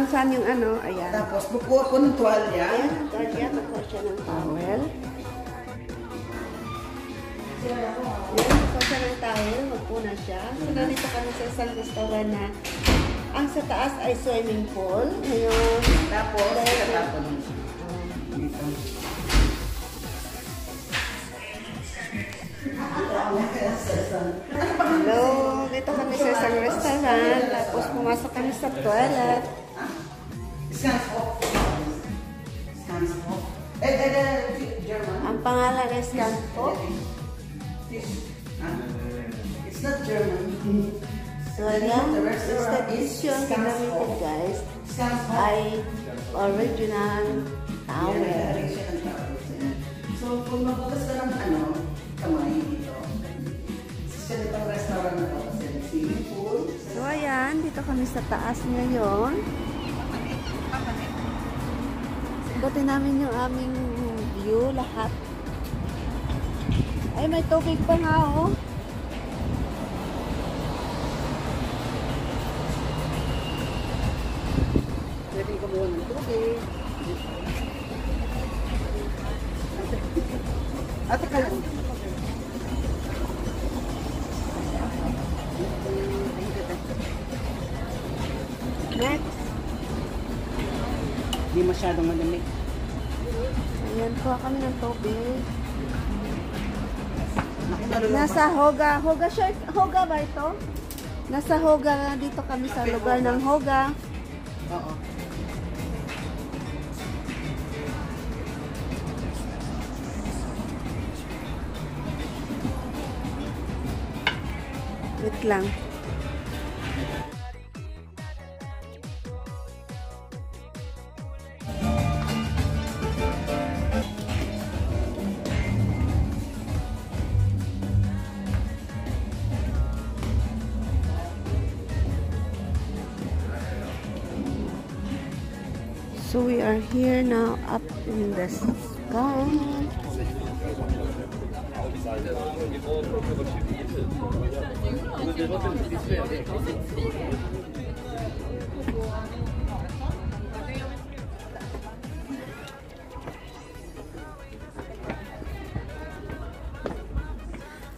saan yung ano? Ayan. Tapos, bukuha po ng tuwalya. Ayan, ang tuwalya. Bukuha siya ng towel. Ayan, bukuha siya ng towel. Magpuna siya. So, nandito kami sa isang restaurant na ang sa taas ay swimming pool. Ngayon, Tapos, katapon. Dito. hello, dito kami sa isang restaurant. Tapos pumasok kami sa toilet. Scans off. Scans off. German. Ang pangalan ay Scanpo. It's not German. So ayan, sa edition ginamitin guys ay original towel. So, kung mabukas ka ng kamay dito. Siya ditong restaurant na to. Kasi swimming pool. So ayan, dito kami sa taas ngayon. Ikutin namin yung aming view lahat. Ay, may tubig pa nga oh. Pwede ka buwan ng tubig. Ate ka lang. Next. Hindi masyadong malamig. Ayan, kuha kami ng tubig. Nasa Hoga. Hoga ba ito? Nasa Hoga, dito kami sa lugar ng Hoga. Oo. Wait lang. So we are here now up in the sky.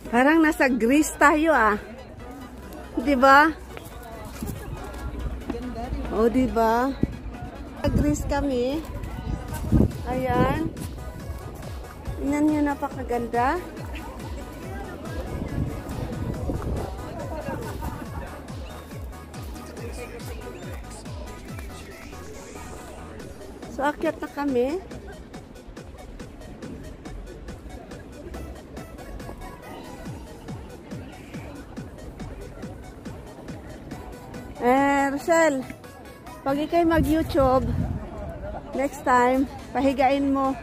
Parang nasa Greece tayo ah. 'Di ba? Oh, 'di ba? Sa Greece kami. Ayan. Tingnan niyo, napakaganda. So, akyat na kami. Rochelle, pag ikay mag-YouTube, next time, pahigain mo.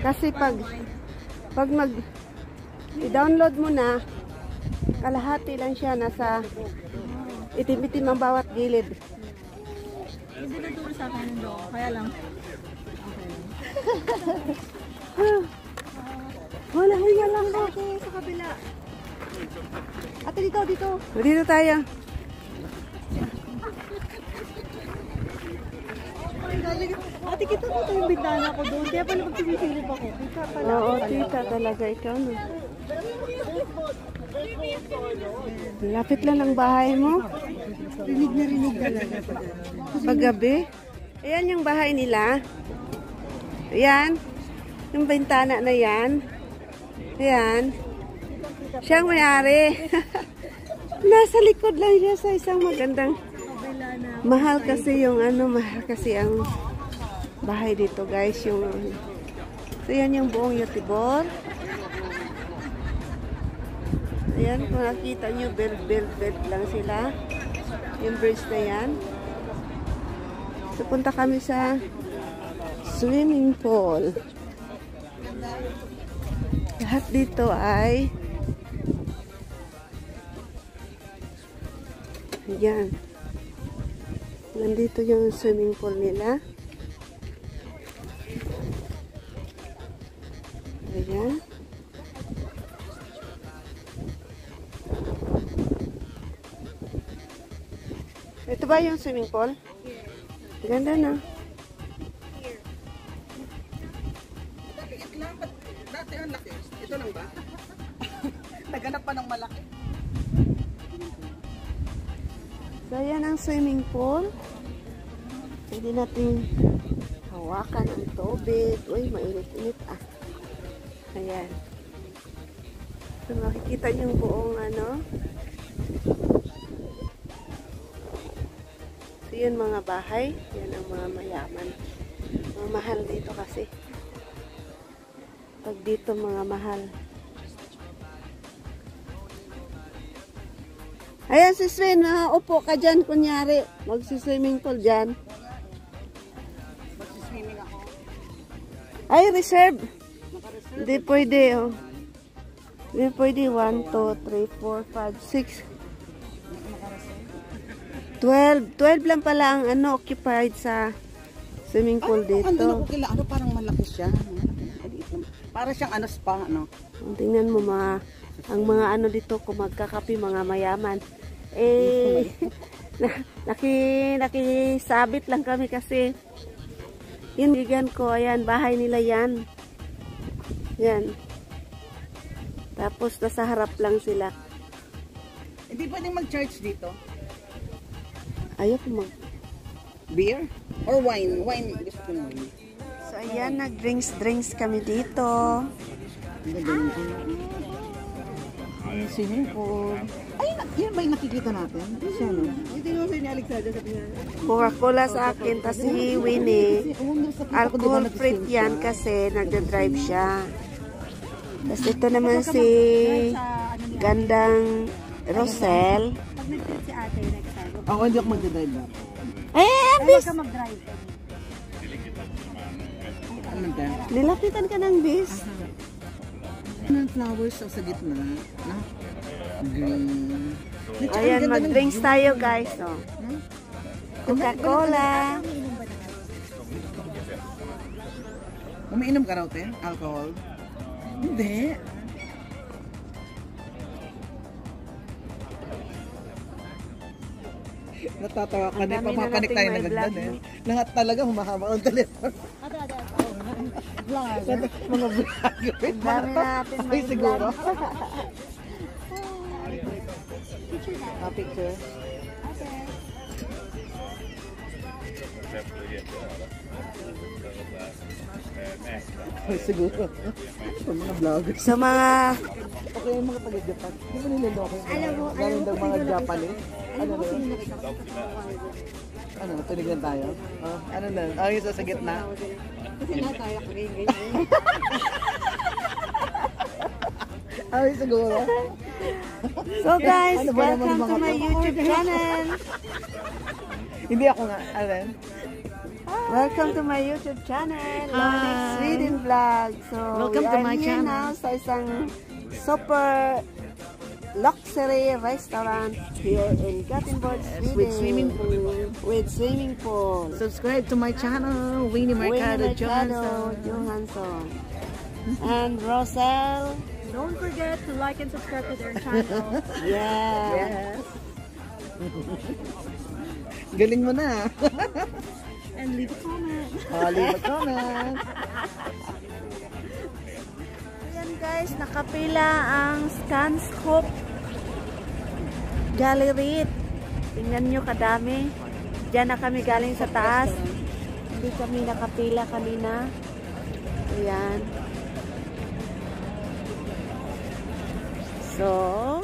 Kasi pag i-download mo na, kalahati lang siya, nasa itim-itim ang bawat gilid. Hindi na turo sa akin do, kaya lang. Wala, hinga lang ba? Sa kabila. Ate, dito. Dito tayo. Ate, kita mo ito yung bintana ko doon. Kaya pala pag sinisilip ako. Kita pala. Oo, tita talaga ikaw. No? Lapit lang ang bahay mo. Rinig na rinig talaga. Paggabi. Ayan yung bahay nila. Ayan. Yung bintana na yan. Ayan. Siyang may-ari. Nasa likod lang siya sa isang magandang. Mahal kasi yung mahal kasi ang bahay dito guys. So yan yung buong Yotibor. Ayan, kung nakita nyo, bed lang sila. Yung bridge na yan. So punta kami sa swimming pool. Lahat dito ay ayan. Nandito yung swimming pool nila. Ayan. Ito ba yung swimming pool? Ganda na. Liit lang. Dati ang laki. Ito lang ba? Naganap pa ng malaki. So, yan ang swimming pool. Pwede natin hawakan ang tubig. Uy, mainit-init ah. Ayan. So, makikita yung buong ano. So, yun mga bahay. Yan ang mga mayaman. Mga mahal dito kasi. Pag dito mga mahal. Ayan si Sven, upo ka dyan kunyari. Magsi-swimming pool dyan. Magsiswimming ako. Ay, reserve. Hindi pwede, oh. Hindi pwede. 1, 2, 3, 4, 5, 6. 12 lang pala ang ano, occupied sa swimming pool dito. Ano ko kila, ano parang malaki siya. Para siyang ano spa, ano. Tingnan mo ang mga ano dito kung magkakapi, mga mayaman. Eh, nakisabit lang kami kasi yun, bigyan ko, ayan, bahay nila yan. Yan. Tapos, nasa harap lang sila. Hindi pwedeng mag-charge dito. Ayaw ko mag... Beer? Or wine? Wine. Gusto ko na wine. So, ayan, nag-drinks kami dito. Ang ganda ng swimming pool. Ay, yan ba yung nakikita natin? Siya, no? Hindi mo sa ni Alexander sa pinan. Coca-Cola sa akin, tapos si Winnie. Alcohol free yan kasi nagda-drive siya. Tapos ito naman si gandang Rosel. Pag nag-trip si ate next time. Ako hindi ako magdadrive ba? Eh, Ay, bis! wag ka mag-drive. Ano man tayo? Nilapitan ka ng bis. Ng flowers sa gitna. Na? Green. Ayan, mag-drinks tayo guys. Oh. Coca-Cola. Umiinom ka raw, te? Alcohol? Hindi. Natatawa ka. Ang Di dami pa na mapanik nating tayo may na vlog, gagdan eh. Lahat talaga humahaba ang telephone. Mga vlogger. Ang dami natin Ay, may siguro. vlog. Picture. Ay, siguro. Mga vloggers. So mga Okay, yung mga taga-Japan. Di ba nila okay? Galing daw mga Japanese. Ano na yun? Ano, tunignan tayo? Oh, ano na? Oh, yung sa gitna. Kasi lahat tayo kami ganyan. Ay, siguro. So guys, Ano ba naman welcome mga to my YouTube channel. Hindi ako nga. Alin? Welcome to my YouTube channel. Lonic Sweden Vlog. So Welcome we to are my here channel. now sa isang super luxury restaurant here in Gothenburg, Sweden. With swimming pool. With swimming pool. Subscribe to my channel, Winnie Mercado Johansson. Johansson. And Rosel. Don't forget to like and subscribe to their channel. Yeah. Yes. Galing mo na. And leave a comment. Leave a comment. Ayan guys, nakapila ang Scanscope Gallery. Tingnan nyo kadami. Diyan na kami galing sa taas. Hindi kami nakapila kanina. Ayan. So,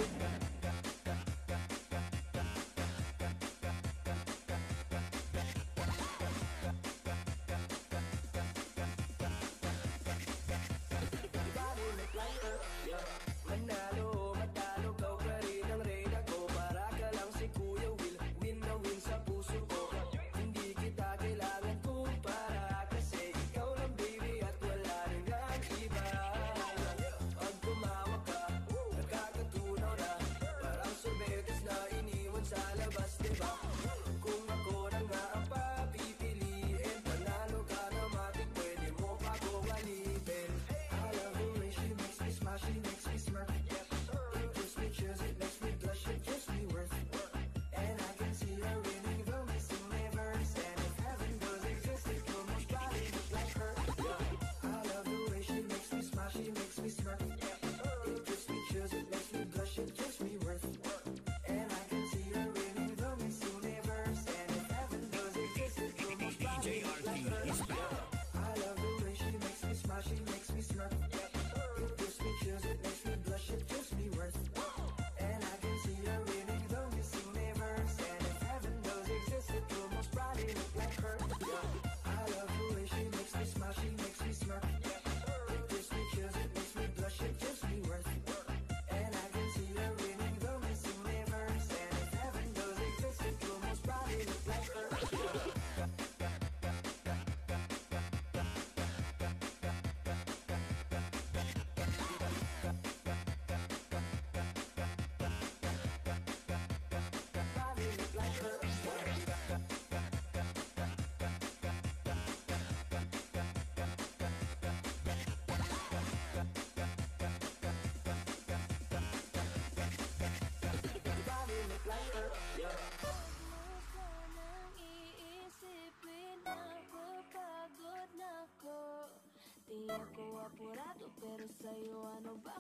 ako apurado, pero sa'yo ano ba?